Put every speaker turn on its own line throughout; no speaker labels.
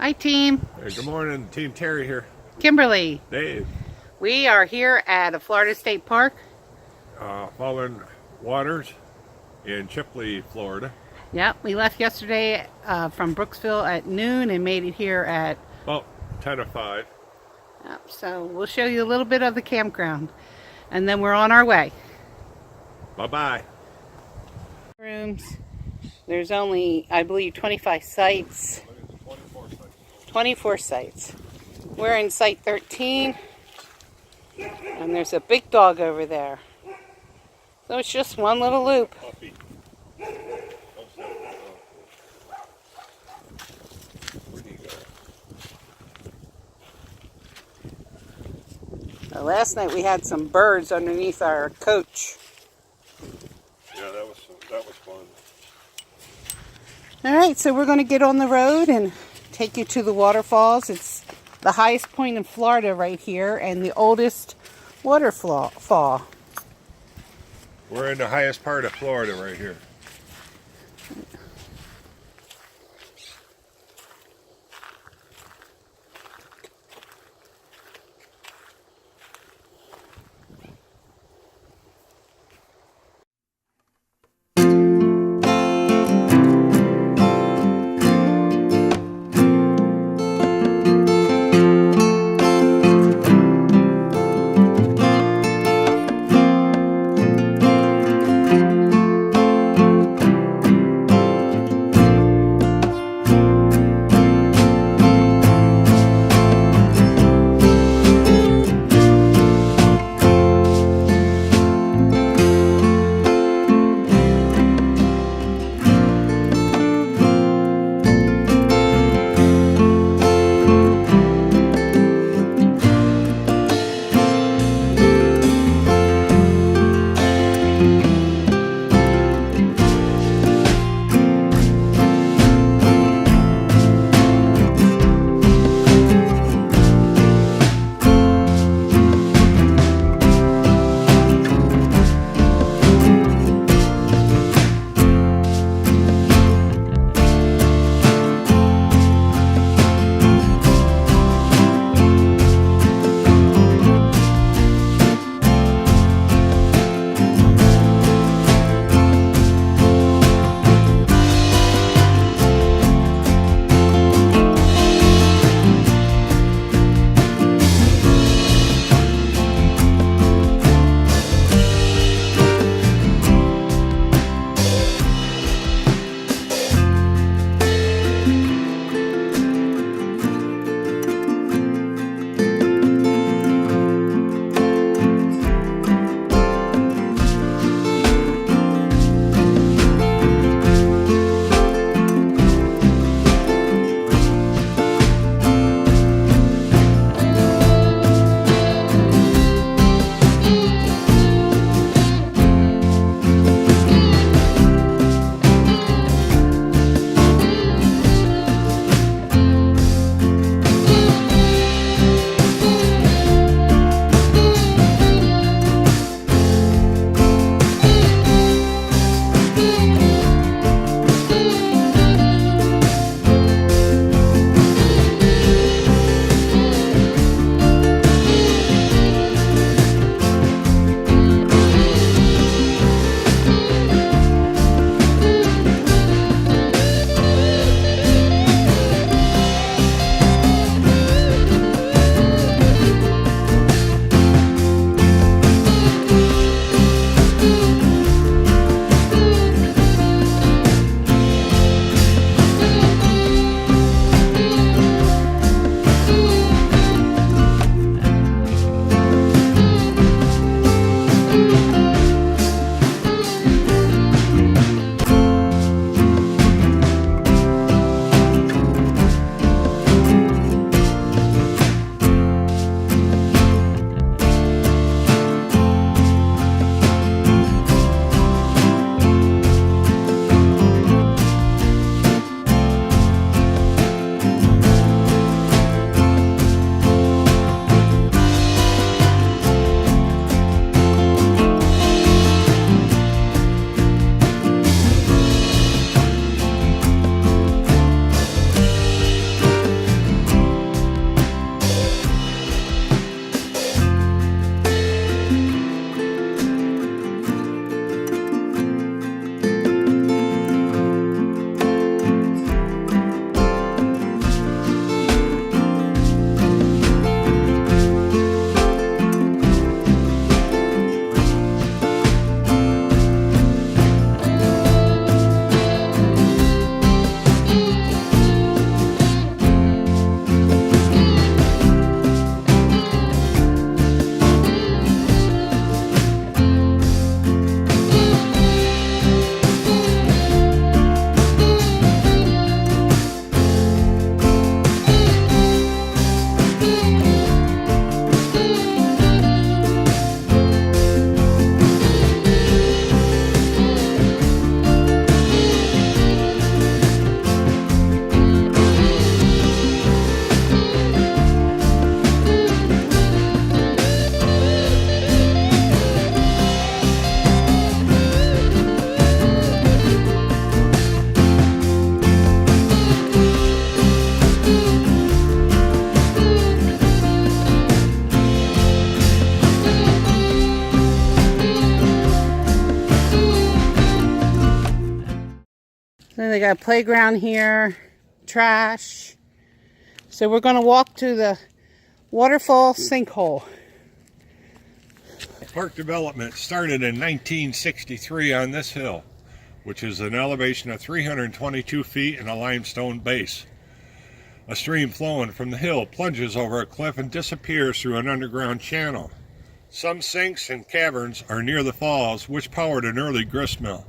Hi, team.
Hey, good morning, Team Terry here.
Kimberly.
Dave.
We are here at a Florida State Park.
Fallen Waters in Chipley, Florida.
Yep, we left yesterday from Brooksville at noon and made it here at
About 10:05.
Yep, so we'll show you a little bit of the campground and then we're on our way.
Bye-bye.
Rooms. There's only, I believe, 25 sites. 24 sites. We're in site 13. And there's a big dog over there. So it's just one little loop.
Puppy. Where'd he go?
Last night we had some birds underneath our coach.
Yeah, that was fun.
Alright, so we're going to get on the road and take you to the waterfalls. It's the highest point in Florida right here and the oldest waterfall.
We're in the highest part of Florida right here.
Then they got a playground here, trash. So we're going to walk to the waterfall sinkhole.
Park development started in 1963 on this hill, which is an elevation of 322 feet and a limestone base. A stream flowing from the hill plunges over a cliff and disappears through an underground channel. Some sinks and caverns are near the falls, which powered an early grist mill.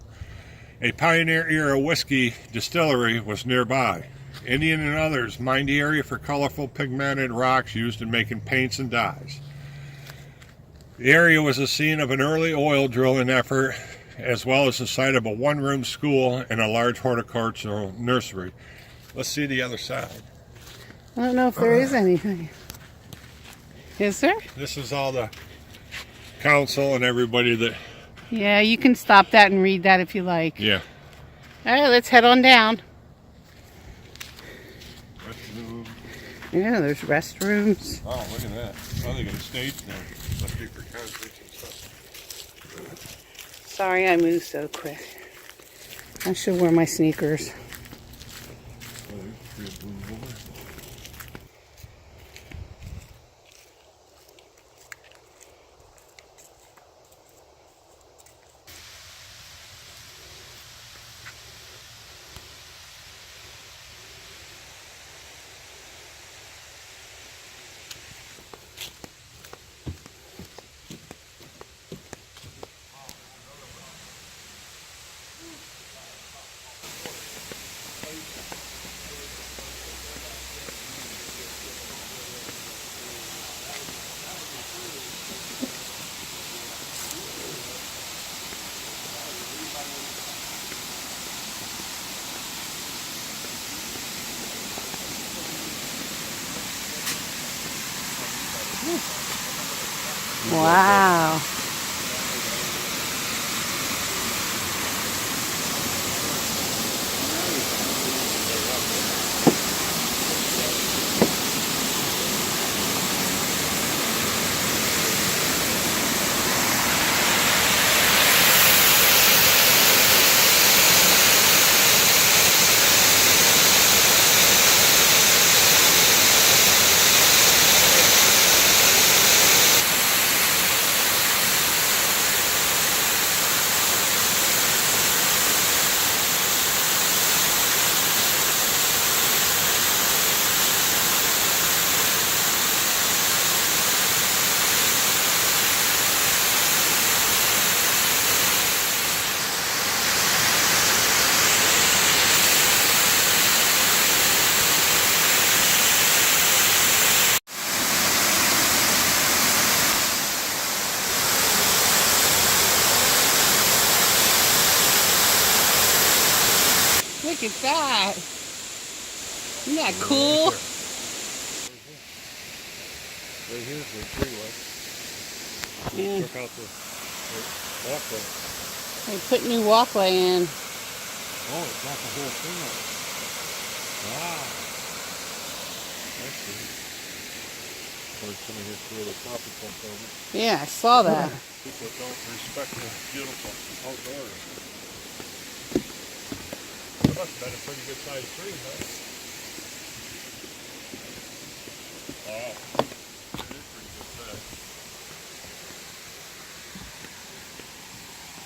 A pioneer-era whiskey distillery was nearby. Indian and others mined the area for colorful pigmented rocks used in making paints and dyes. The area was the scene of an early oil drilling effort, as well as the site of a one-room school and a large horticultural nursery. Let's see the other side.
I don't know if there is anything. Is there?
This is all the council and everybody that...
Yeah, you can stop that and read that if you like.
Yeah.
All right, let's head on down.
Restroom.
Yeah, there's restrooms.
Oh, look at that. Oh, they got a stage there. Must be for concerts and stuff.
Sorry I moved so quick. I should wear my sneakers.
Oh, there's three of them over.
Wow. Look at that. Isn't that cool?
Right here's the freeway.
Yeah.
Took out the walkway.
They put new walkway in.
Oh, it got the whole thing up. Wow. That's good. Of course, some of here threw the coffee pump over.
Yeah, I saw that.
People don't respect the beautiful outdoors. That must have been a pretty good sized tree, huh? Oh, it is pretty good size.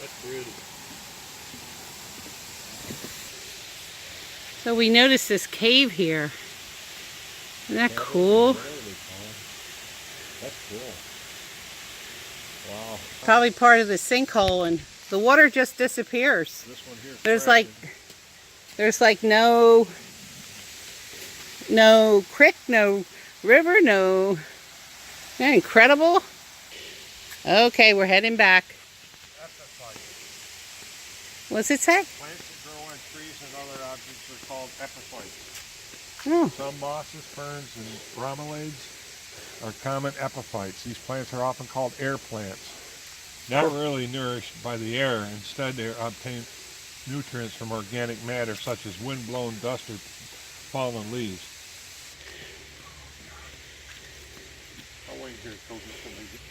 That's pretty.
So we noticed this cave here. Isn't that cool?
That's cool. Wow.
Probably part of the sinkhole, and the water just disappears.
This one here.
There's like no creek, no river, no. Isn't that incredible? Okay, we're heading back.
Epiphytes.
What's it say?
Plants that grow on trees and other objects are called epiphytes.
Oh,
Some mosses, ferns, and bromeliads are common epiphytes. These plants are often called air plants. Not really nourished by the air. Instead, they obtain nutrients from organic matter such as wind-blown dust or fallen leaves. I'll wait here until somebody gets...